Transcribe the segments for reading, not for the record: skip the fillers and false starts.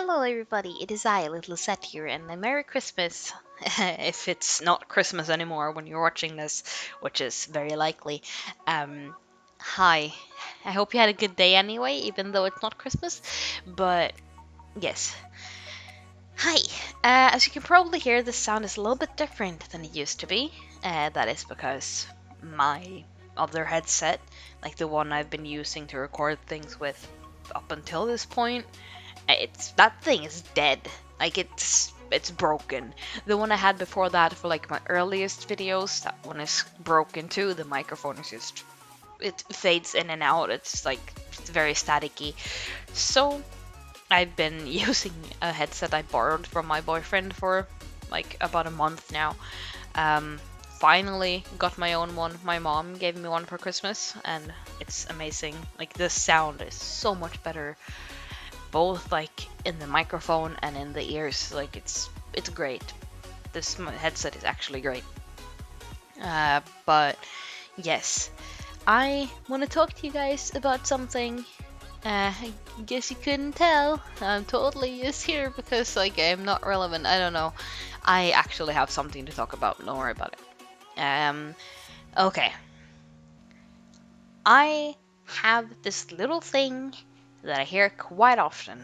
Hello everybody, it is I, LittleSatyr, and a Merry Christmas, if it's not Christmas anymore when you're watching this, which is very likely. Hi, I hope you had a good day anyway, even though it's not Christmas, but yes. Hi, as you can probably hear, the sound is a little bit different than it used to be. That is because my other headset, like the one I've been using to record things with up until this point, that thing is dead. Like it's broken. The one I had before that for like my earliest videos, that one is broken too. The microphone is just, it fades in and out. It's like it's very staticky. So I've been using a headset I borrowed from my boyfriend for like about a month now. Finally got my own one. My mom gave me one for Christmas and it's amazing. Like the sound is so much better, both like in the microphone and in the ears. Like it's great. This headset is actually great. But yes, I want to talk to you guys about something. I guess you couldn't tell. I'm totally just here because like I'm not relevant. I don't know. I actually have something to talk about. Don't worry about it. Okay. I have this little thing that I hear quite often.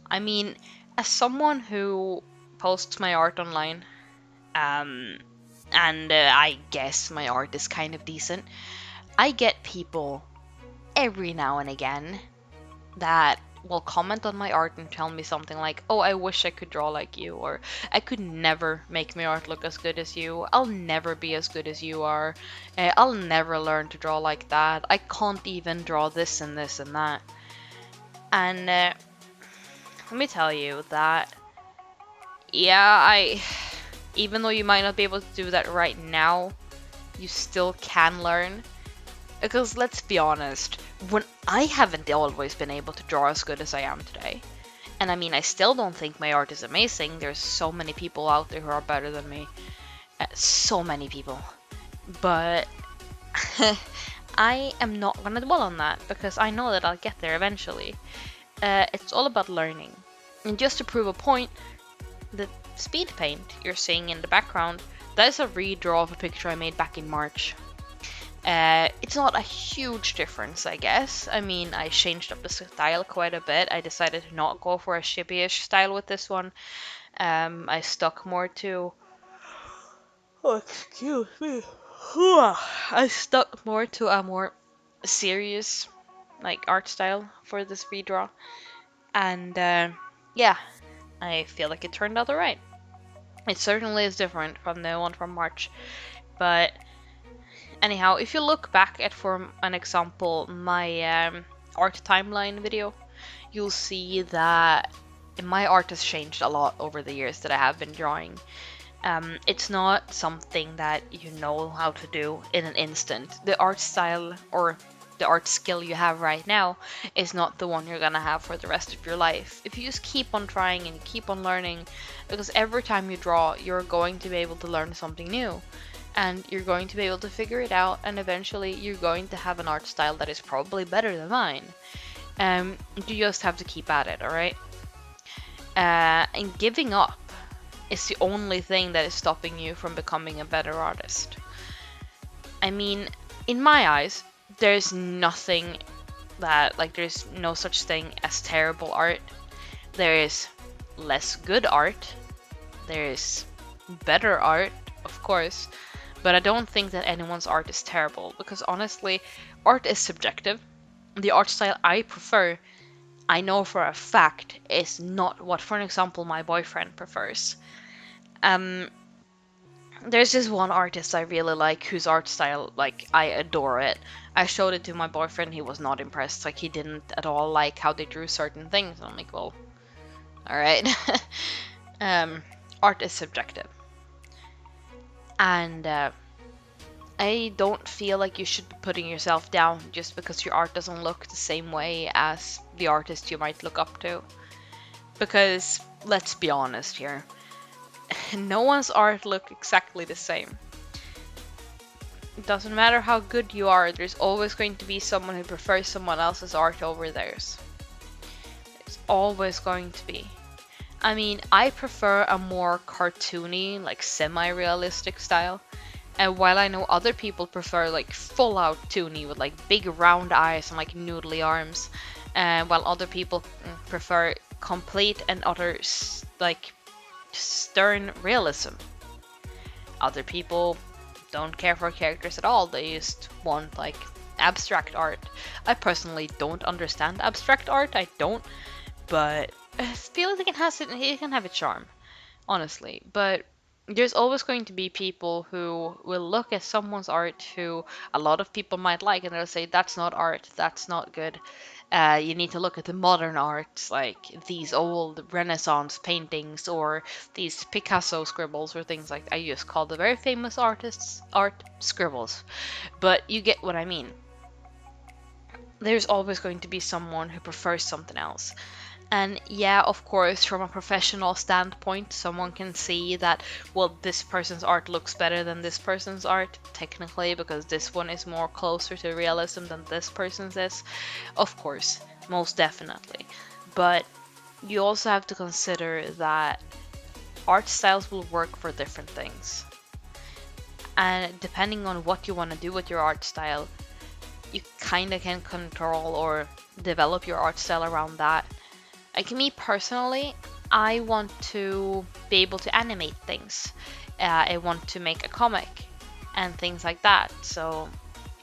I mean, as someone who posts my art online, and I guess my art is kind of decent, I get people every now and again that will comment on my art and tell me something like, oh, I wish I could draw like you, or I could never make my art look as good as you, I'll never be as good as you are, I'll never learn to draw like that, I can't even draw this and this and that. And let me tell you that, yeah, even though you might not be able to do that right now, you still can learn. Because let's be honest, when I haven't always been able to draw as good as I am today. And I mean, I still don't think my art is amazing. There's so many people out there who are better than me. So many people. But I am not gonna dwell on that because I know that I'll get there eventually. It's all about learning. And just to prove a point, the speed paint you're seeing in the background, that is a redraw of a picture I made back in March. It's not a huge difference, I guess. I mean, I changed up the style quite a bit. I decided to not go for a chibi-ish style with this one. I stuck more to... Oh, excuse me. I stuck more to a more serious, like, art style for this redraw. And, yeah, I feel like it turned out alright. It certainly is different from the one from March, but... Anyhow, if you look back at, for an example, my art timeline video, you'll see that my art has changed a lot over the years that I have been drawing. It's not something that you know how to do in an instant. The art style or the art skill you have right now is not the one you're gonna have for the rest of your life. If you just keep on trying and keep on learning, because every time you draw, you're going to be able to learn something new. And you're going to be able to figure it out, and eventually you're going to have an art style that is probably better than mine. You just have to keep at it, alright? And giving up is the only thing that is stopping you from becoming a better artist. I mean, in my eyes, there's nothing that, like, there's no such thing as terrible art. There is less good art. There is better art, of course. But I don't think that anyone's art is terrible, because honestly, art is subjective. The art style I prefer, I know for a fact, is not what, for an example, my boyfriend prefers. There's this one artist I really like whose art style, like, I adore it. I showed it to my boyfriend, he was not impressed. Like, he didn't at all like how they drew certain things. And I'm like, well, alright. Art is subjective. And I don't feel like you should be putting yourself down just because your art doesn't look the same way as the artist you might look up to. Because, let's be honest here, no one's art looks exactly the same. It doesn't matter how good you are, there's always going to be someone who prefers someone else's art over theirs. There's always going to be. I mean, I prefer a more cartoony, like semi-realistic style. And while I know other people prefer like full out toony with like big round eyes and like noodly arms, while other people prefer complete and utter like stern realism. Other people don't care for characters at all, they just want like abstract art. I personally don't understand abstract art, I don't, but I feel like it can have a charm, honestly. But there's always going to be people who will look at someone's art who a lot of people might like and they'll say that's not art, that's not good. You need to look at the modern arts, like these old Renaissance paintings or these Picasso scribbles or things like that. I just call the very famous artists art scribbles. But you get what I mean. There's always going to be someone who prefers something else. And yeah, of course, from a professional standpoint, someone can see that, well, this person's art looks better than this person's art, technically, because this one is more closer to realism than this person's is. Of course, most definitely. But you also have to consider that art styles will work for different things. And depending on what you want to do with your art style, you kind of can control or develop your art style around that. Like me personally, I want to be able to animate things. I want to make a comic and things like that. So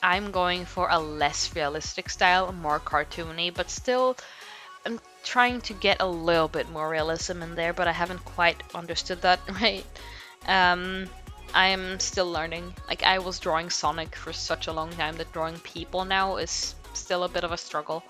I'm going for a less realistic style, more cartoony, but still I'm trying to get a little bit more realism in there, but I haven't quite understood that right. I am still learning. Like I was drawing Sonic for such a long time that drawing people now is still a bit of a struggle.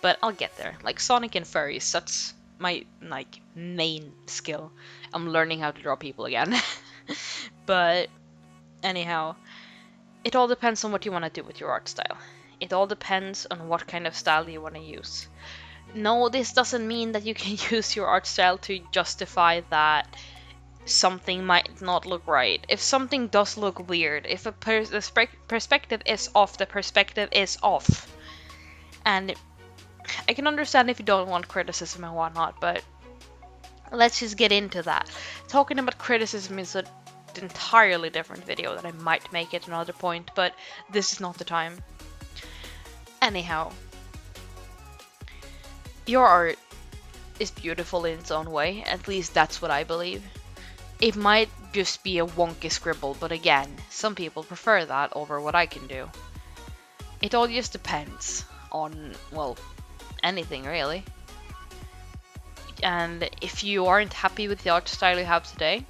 But I'll get there. Like Sonic and furries, that's my like main skill. I'm learning how to draw people again. But anyhow, it all depends on what you want to do with your art style. It all depends on what kind of style you want to use. No, this doesn't mean that you can use your art style to justify that something might not look right. If something does look weird, if the perspective is off, the perspective is off. And I can understand if you don't want criticism and whatnot, but let's just get into that. Talking about criticism is an entirely different video that I might make at another point, but this is not the time. Anyhow, your art is beautiful in its own way, at least that's what I believe. It might just be a wonky scribble, but again, some people prefer that over what I can do. It all just depends on, well, anything really. And if you aren't happy with the art style you have today,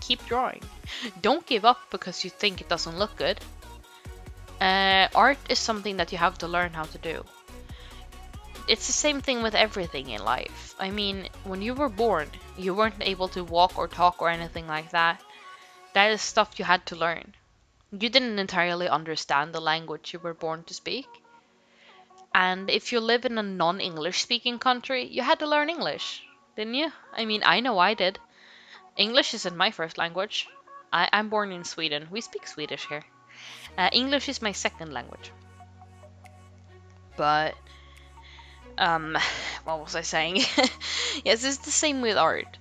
keep drawing. Don't give up because you think it doesn't look good. Art is something that you have to learn how to do. It's the same thing with everything in life. I mean, when you were born, you weren't able to walk or talk or anything like that. That is stuff you had to learn. You didn't entirely understand the language you were born to speak. And if you live in a non-English speaking country, you had to learn English, didn't you? I mean, I know I did. English isn't my first language. I'm born in Sweden. We speak Swedish here. English is my second language. But, what was I saying? Yes, it's the same with art.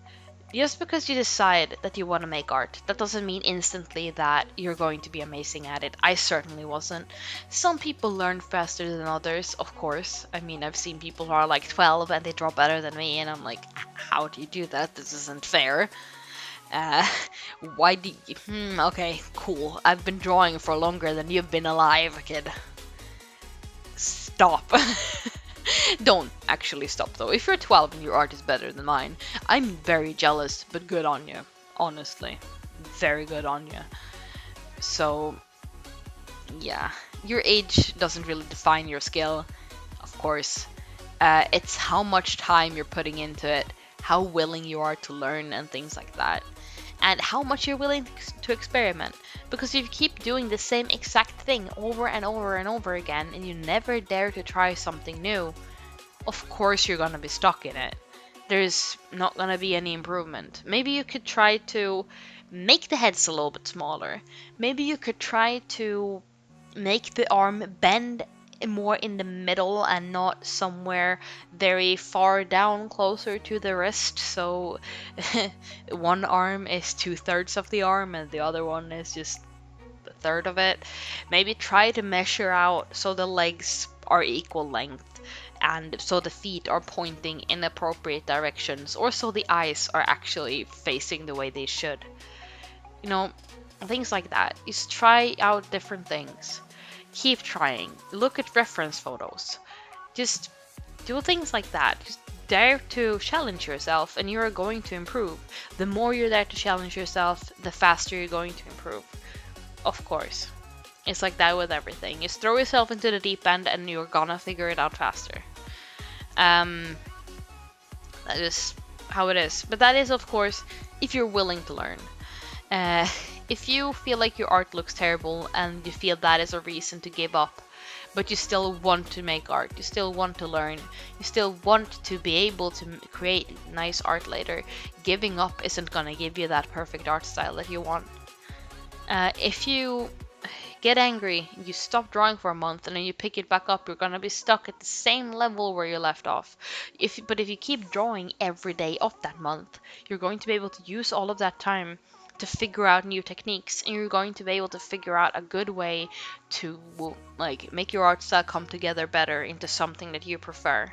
Just because you decide that you want to make art, that doesn't mean instantly that you're going to be amazing at it. I certainly wasn't. Some people learn faster than others, of course. I mean, I've seen people who are like 12 and they draw better than me, and I'm like, how do you do that? This isn't fair. Why do you... okay, cool. I've been drawing for longer than you've been alive, kid. Stop. Don't actually stop though. If you're 12 and your art is better than mine, I'm very jealous, but good on you. Honestly. Very good on you. So, yeah. Your age doesn't really define your skill, of course. It's how much time you're putting into it, how willing you are to learn and things like that. And how much you're willing to experiment. Because if you keep doing the same exact thing over and over and over again, and you never dare to try something new, of course you're gonna be stuck in it. There's not gonna be any improvement. Maybe you could try to make the heads a little bit smaller. Maybe you could try to make the arm bend more in the middle and not somewhere very far down closer to the wrist, so one arm is 2/3 of the arm and the other one is just a third of it. Maybe try to measure out so the legs are equal length and so the feet are pointing in appropriate directions, or so the eyes are actually facing the way they should. You know, things like that. Just try out different things. Keep trying. Look at reference photos. Just do things like that. Just dare to challenge yourself and you're going to improve. The more you're there to challenge yourself, the faster you're going to improve. Of course. It's like that with everything. Just throw yourself into the deep end and you're gonna figure it out faster. That is how it is. But that is, of course, if you're willing to learn. If you feel like your art looks terrible and you feel that is a reason to give up, but you still want to make art, you still want to learn, you still want to be able to create nice art later, giving up isn't gonna give you that perfect art style that you want. If you get angry, you stop drawing for a month and then you pick it back up, you're gonna be stuck at the same level where you left off. But if you keep drawing every day of that month, you're going to be able to use all of that time to figure out new techniques, and you're going to be able to figure out a good way to like make your art style come together better into something that you prefer.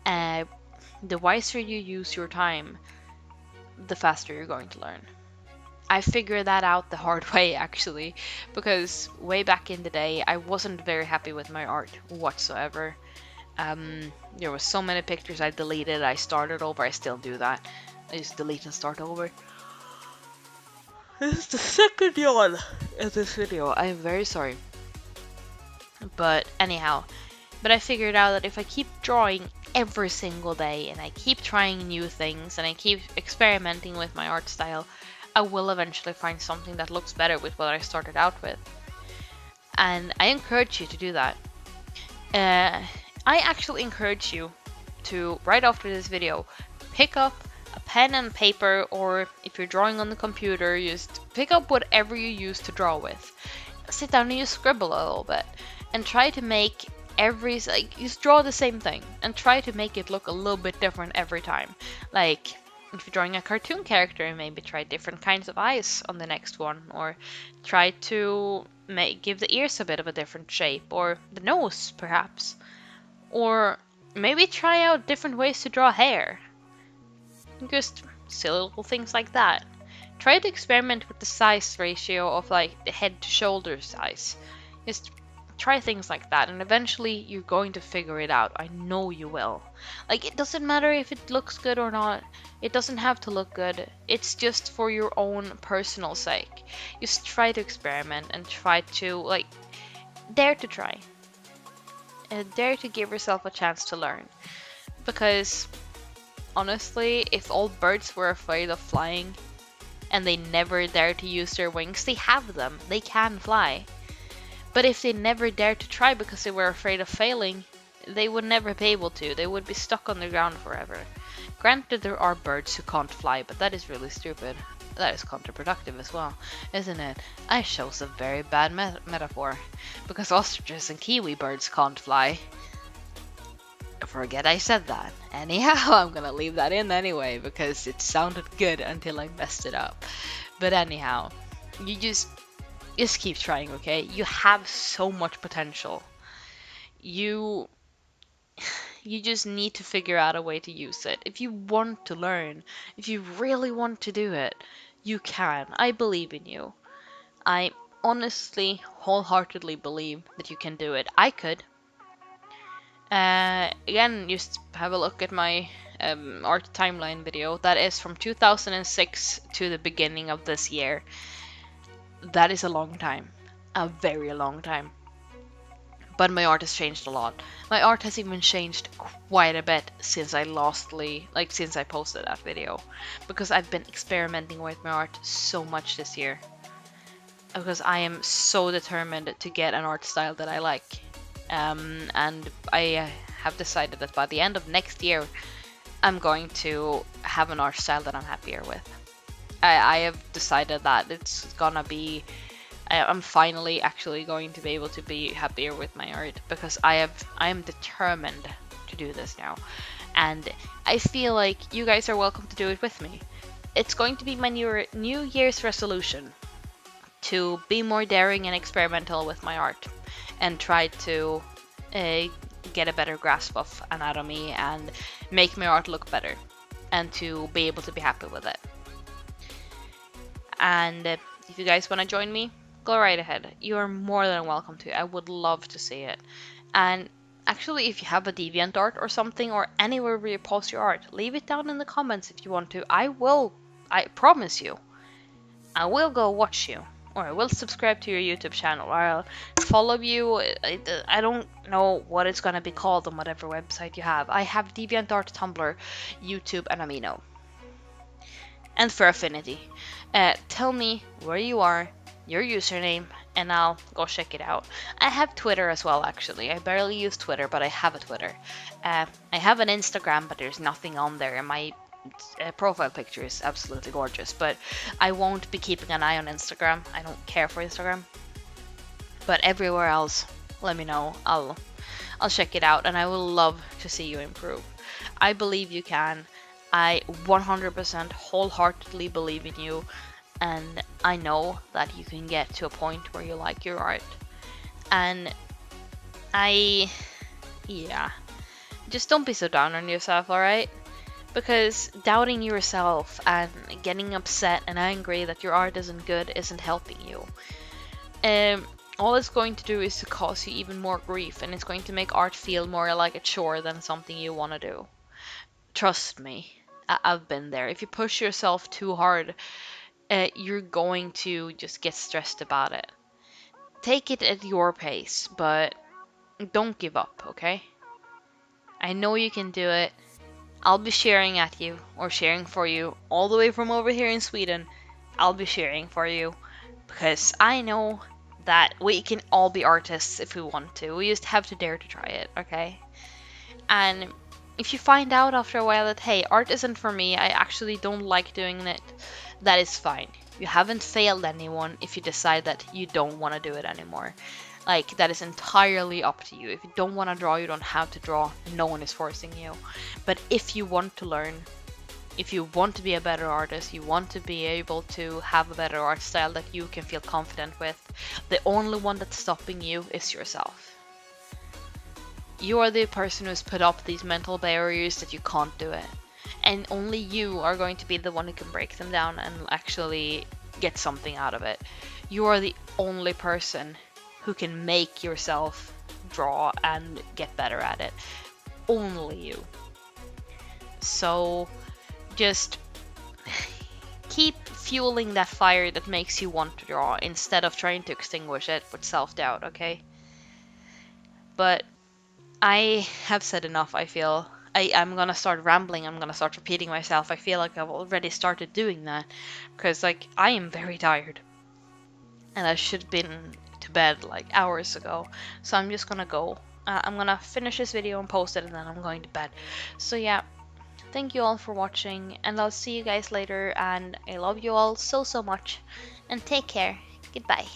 The wiser you use your time, the faster you're going to learn. I figured that out the hard way, actually, because way back in the day I wasn't very happy with my art whatsoever. There were so many pictures I deleted, I started over. I still do that. I just delete and start over. This is the second yawn in this video. I am very sorry. But anyhow, I figured out that if I keep drawing every single day and I keep trying new things and I keep experimenting with my art style, I will eventually find something that looks better with what I started out with. And I encourage you to do that. I actually encourage you to, right after this video, pick up a pen and paper, or if you're drawing on the computer, just pick up whatever you use to draw with. Sit down and you scribble a little bit and try to make just draw the same thing and try to make it look a little bit different every time. Like if you're drawing a cartoon character, maybe try different kinds of eyes on the next one, or try to give the ears a bit of a different shape, or the nose perhaps, or maybe try out different ways to draw hair. Just silly little things like that. Try to experiment with the size ratio of like the head to shoulder size. Just try things like that, and eventually you're going to figure it out. I know you will. Like, it doesn't matter if it looks good or not. It doesn't have to look good. It's just for your own personal sake. Just try to experiment and try to like dare to try. Dare to give yourself a chance to learn. Because honestly, if all birds were afraid of flying and they never dare to use their wings, they have them. They can fly. But if they never dared to try because they were afraid of failing, they would never be able to. They would be stuck on the ground forever. Granted, there are birds who can't fly, but that is really stupid. That is counterproductive as well, isn't it? I chose a very bad metaphor, because ostriches and kiwi birds can't fly. Forget I said that. Anyhow, I'm gonna leave that in anyway, because it sounded good until I messed it up. But anyhow, you just keep trying, okay? You have so much potential. You just need to figure out a way to use it. If you want to learn, if you really want to do it, you can. I believe in you. I honestly, wholeheartedly believe that you can do it. I could. Again, just have a look at my art timeline video. That is from 2006 to the beginning of this year. That is a long time. A very long time. But my art has changed a lot. My art has even changed quite a bit since I since I posted that video. Because I've been experimenting with my art so much this year. Because I am so determined to get an art style that I like. And I have decided that by the end of next year, I'm going to have an art style that I'm happier with. I have decided that it's gonna be I'm finally actually going to be able to be happier with my art, because I am determined to do this now, and I feel like you guys are welcome to do it with me. It's going to be my New Year's resolution to be more daring and experimental with my art, and try to uh, get a better grasp of anatomy and make my art look better, and to be able to be happy with it. And if you guys want to join me, go right ahead. You are more than welcome to. I would love to see it. And actually, if you have a DeviantArt or something, or anywhere where you post your art, leave it down in the comments if you want to. I promise you, I will go watch you, or I will subscribe to your YouTube channel, or I'll follow you. I don't know what it's gonna be called on whatever website you have. I have DeviantArt, Tumblr, YouTube, and Amino. And for Affinity. Tell me where you are, your username, and I'll go check it out. I have Twitter as well, actually. I barely use Twitter, but I have a Twitter. I have an Instagram, but there's nothing on there, and my profile picture is absolutely gorgeous, but I won't be keeping an eye on Instagram. I don't care for Instagram. But everywhere else, let me know. I'll check it out, and I will love to see you improve. I believe you can. I 100% wholeheartedly believe in you, and I know that you can get to a point where you like your art. And yeah, just don't be so down on yourself, alright? Because doubting yourself and getting upset and angry that your art isn't good isn't helping you. All it's going to do is to cause you even more grief, and it's going to make art feel more like a chore than something you want to do. Trust me, I've been there. If you push yourself too hard, you're going to just get stressed about it. Take it at your pace, but don't give up, okay? I know you can do it. I'll be cheering at you, or cheering for you, all the way from over here in Sweden. I'll be cheering for you, because I know that we can all be artists if we want to. We just have to dare to try it, okay? And if you find out after a while that, hey, art isn't for me, I actually don't like doing it, that is fine. You haven't failed anyone if you decide that you don't want to do it anymore. Like, that is entirely up to you. If you don't want to draw, you don't have to draw. No one is forcing you. But if you want to learn, if you want to be a better artist, you want to be able to have a better art style that you can feel confident with, the only one that's stopping you is yourself. You are the person who's put up these mental barriers that you can't do it. And only you are going to be the one who can break them down and actually get something out of it. You are the only person who can make yourself draw and get better at it. Only you. So just keep fueling that fire that makes you want to draw, instead of trying to extinguish it with self-doubt, okay? But I have said enough, I feel. I'm gonna start rambling, I'm gonna start repeating myself. I feel like I've already started doing that, because, like, I am very tired. And I should have been to bed, like, hours ago. So I'm just gonna go. I'm gonna finish this video and post it, and then I'm going to bed. So yeah, thank you all for watching, and I'll see you guys later, and I love you all so, so much. And take care. Goodbye.